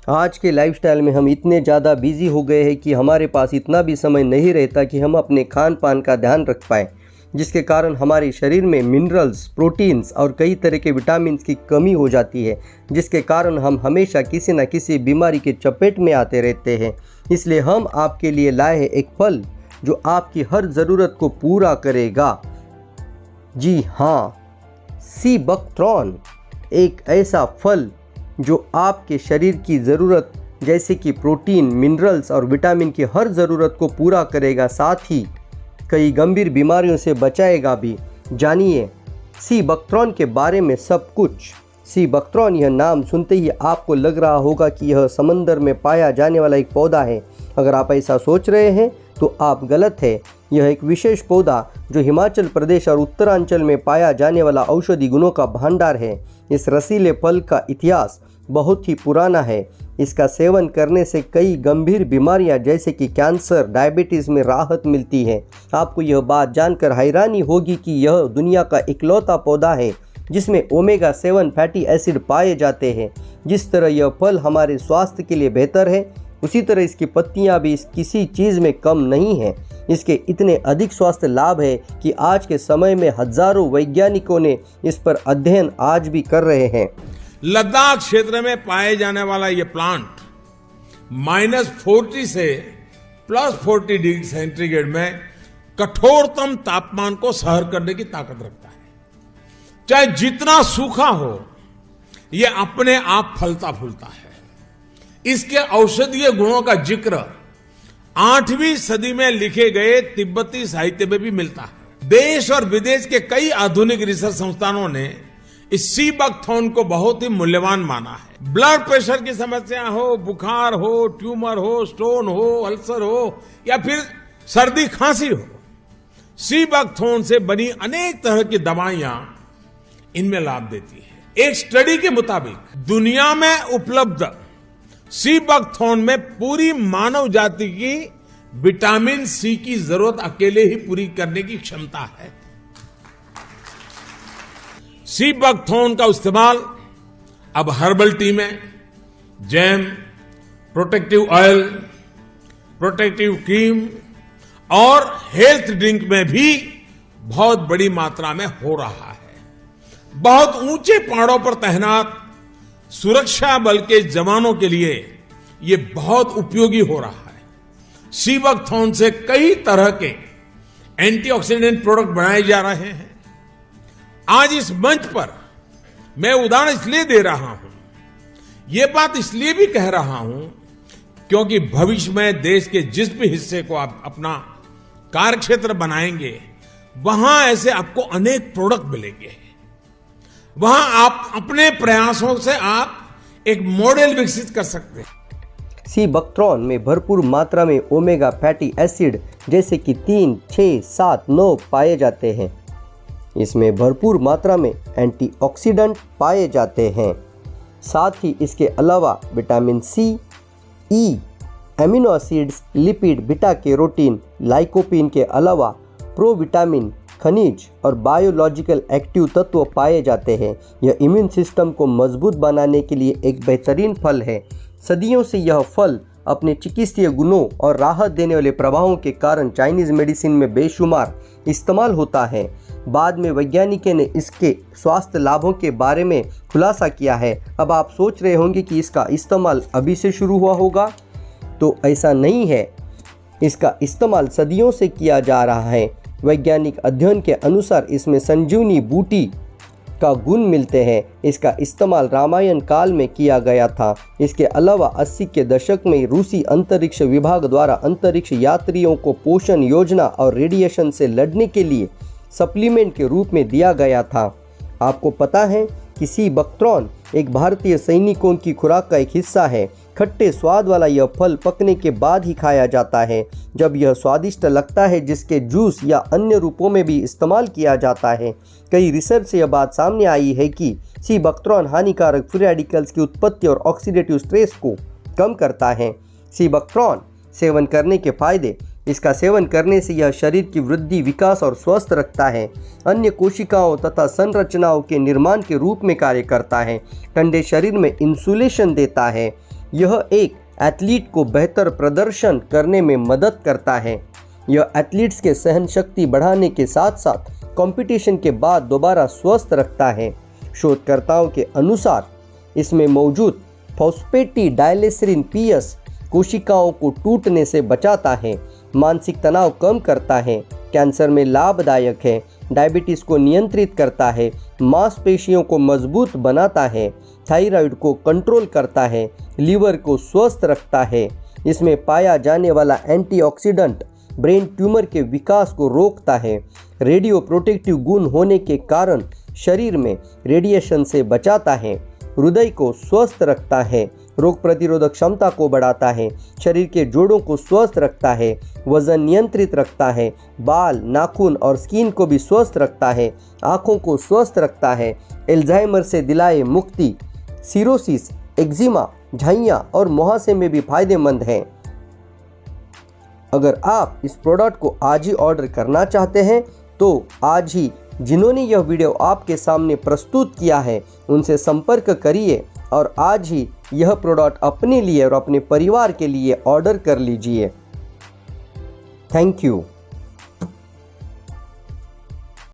आज के लाइफस्टाइल में हम इतने ज़्यादा बिजी हो गए हैं कि हमारे पास इतना भी समय नहीं रहता कि हम अपने खान पान का ध्यान रख पाएँ, जिसके कारण हमारे शरीर में मिनरल्स, प्रोटीन्स और कई तरह के विटामिन्स की कमी हो जाती है, जिसके कारण हम हमेशा किसी न किसी बीमारी के चपेट में आते रहते हैं। इसलिए हम आपके लिए लाए हैं एक फल जो आपकी हर ज़रूरत को पूरा करेगा। जी हाँ, सी बकथ्रॉन, एक ऐसा फल जो आपके शरीर की ज़रूरत जैसे कि प्रोटीन, मिनरल्स और विटामिन की हर ज़रूरत को पूरा करेगा, साथ ही कई गंभीर बीमारियों से बचाएगा भी। जानिए सी बकथ्रॉन के बारे में सब कुछ। सी बकथ्रॉन, यह नाम सुनते ही आपको लग रहा होगा कि यह समंदर में पाया जाने वाला एक पौधा है। अगर आप ऐसा सोच रहे हैं तो आप गलत है। यह एक विशेष पौधा जो हिमाचल प्रदेश और उत्तरांचल में पाया जाने वाला औषधि गुणों का भंडार है। इस रसीले फल का इतिहास बहुत ही पुराना है। इसका सेवन करने से कई गंभीर बीमारियां जैसे कि कैंसर, डायबिटीज़ में राहत मिलती है। आपको यह बात जानकर हैरानी होगी कि यह दुनिया का इकलौता पौधा है जिसमें ओमेगा 7 फैटी एसिड पाए जाते हैं। जिस तरह यह फल हमारे स्वास्थ्य के लिए बेहतर है, उसी तरह इसकी पत्तियां भी किसी चीज़ में कम नहीं हैं। इसके इतने अधिक स्वास्थ्य लाभ है कि आज के समय में हजारों वैज्ञानिकों ने इस पर अध्ययन आज भी कर रहे हैं। लद्दाख क्षेत्र में पाए जाने वाला ये प्लांट -40 से +40 डिग्री सेंटीग्रेड में कठोरतम तापमान को सहन करने की ताकत रखता है। चाहे जितना सूखा हो, ये अपने आप फलता फूलता है। इसके औषधीय गुणों का जिक्र 8वीं सदी में लिखे गए तिब्बती साहित्य में भी मिलता है। देश और विदेश के कई आधुनिक रिसर्च संस्थानों ने इस सी बकथॉर्न को बहुत ही मूल्यवान माना है। ब्लड प्रेशर की समस्या हो, बुखार हो, ट्यूमर हो, स्टोन हो, अल्सर हो या फिर सर्दी खांसी हो, सी बकथॉर्न से बनी अनेक तरह की दवाइयां इनमें लाभ देती है। एक स्टडी के मुताबिक दुनिया में उपलब्ध सी बकथॉर्न में पूरी मानव जाति की विटामिन सी की जरूरत अकेले ही पूरी करने की क्षमता है। सी बकथॉर्न का इस्तेमाल अब हर्बल टी में, jam, protective oil, protective cream और हेल्थ ड्रिंक में भी बहुत बड़ी मात्रा में हो रहा है। बहुत ऊंचे पहाड़ों पर तैनात सुरक्षा बल के जवानों के लिए ये बहुत उपयोगी हो रहा है। सी बकथॉर्न से कई तरह के एंटीऑक्सीडेंट प्रोडक्ट बनाए जा रहे हैं। आज इस मंच पर मैं उदाहरण इसलिए दे रहा हूं, ये बात इसलिए भी कह रहा हूं क्योंकि भविष्य में देश के जिस भी हिस्से को आप अपना कार्यक्षेत्र बनाएंगे, वहां ऐसे आपको अनेक प्रोडक्ट मिलेंगे। वहां आप अपने प्रयासों से आप एक मॉडल विकसित कर सकते हैं। सी बकथ्रॉन में भरपूर मात्रा में ओमेगा फैटी एसिड जैसे कि 3, 6, 7, 9 पाए जाते हैं। इसमें भरपूर मात्रा में एंटीऑक्सीडेंट पाए जाते हैं। साथ ही इसके अलावा vitamin C, E, amino acids, lipid, beta carotene, lycopene के अलावा प्रोविटामिन, खनिज और बायोलॉजिकल एक्टिव तत्व पाए जाते हैं। यह इम्यून सिस्टम को मजबूत बनाने के लिए एक बेहतरीन फल है। सदियों से यह फल अपने चिकित्सीय गुणों और राहत देने वाले प्रभावों के कारण चाइनीज़ मेडिसिन में बेशुमार इस्तेमाल होता है। बाद में वैज्ञानिकों ने इसके स्वास्थ्य लाभों के बारे में खुलासा किया है। अब आप सोच रहे होंगे कि इसका इस्तेमाल अभी से शुरू हुआ होगा, तो ऐसा नहीं है। इसका इस्तेमाल सदियों से किया जा रहा है। वैज्ञानिक अध्ययन के अनुसार इसमें संजीवनी बूटी का गुण मिलते हैं। इसका इस्तेमाल रामायण काल में किया गया था। इसके अलावा 80 के दशक में रूसी अंतरिक्ष विभाग द्वारा अंतरिक्ष यात्रियों को पोषण योजना और रेडिएशन से लड़ने के लिए सप्लीमेंट के रूप में दिया गया था। आपको पता है कि सी बकथ्रॉन एक भारतीय सैनिकों की खुराक का एक हिस्सा है। खट्टे स्वाद वाला यह फल पकने के बाद ही खाया जाता है। जब यह स्वादिष्ट लगता है, जिसके जूस या अन्य रूपों में भी इस्तेमाल किया जाता है। कई रिसर्च से यह बात सामने आई है कि सी बकथ्रॉन हानिकारक फ्री रेडिकल्स की उत्पत्ति और ऑक्सीडेटिव स्ट्रेस को कम करता है। सी बकथ्रॉन सेवन करने के फायदे। इसका सेवन करने से यह शरीर की वृद्धि, विकास और स्वस्थ रखता है। अन्य कोशिकाओं तथा संरचनाओं के निर्माण के रूप में कार्य करता है। ठंडे शरीर में इंसुलेशन देता है। यह एक एथलीट को बेहतर प्रदर्शन करने में मदद करता है। यह एथलीट्स के सहन शक्ति बढ़ाने के साथ साथ कंपटीशन के बाद दोबारा स्वस्थ रखता है। शोधकर्ताओं के अनुसार इसमें मौजूद फॉस्फेटिडाइलेसिरिन पीएस कोशिकाओं को टूटने से बचाता है, मानसिक तनाव कम करता है, कैंसर में लाभदायक है, डायबिटीज को नियंत्रित करता है, मांसपेशियों को मजबूत बनाता है, थायराइड को कंट्रोल करता है, लीवर को स्वस्थ रखता है। इसमें पाया जाने वाला एंटीऑक्सीडेंट ब्रेन ट्यूमर के विकास को रोकता है। रेडियो प्रोटेक्टिव गुण होने के कारण शरीर में रेडिएशन से बचाता है, हृदय को स्वस्थ रखता है, रोग प्रतिरोधक क्षमता को बढ़ाता है, शरीर के जोड़ों को स्वस्थ रखता है, वजन नियंत्रित रखता है, बाल, नाखून और स्किन को भी स्वस्थ रखता है, आँखों को स्वस्थ रखता है, एल्जाइमर से दिलाए मुक्ति, सिरोसिस, एक्जिमा, झाइयाँ और मुहासे में भी फायदेमंद है। अगर आप इस प्रोडक्ट को आज ही ऑर्डर करना चाहते हैं तो आज ही जिन्होंने यह वीडियो आपके सामने प्रस्तुत किया है उनसे संपर्क करिए और आज ही यह प्रोडक्ट अपने लिए और अपने परिवार के लिए ऑर्डर कर लीजिए। Thank you.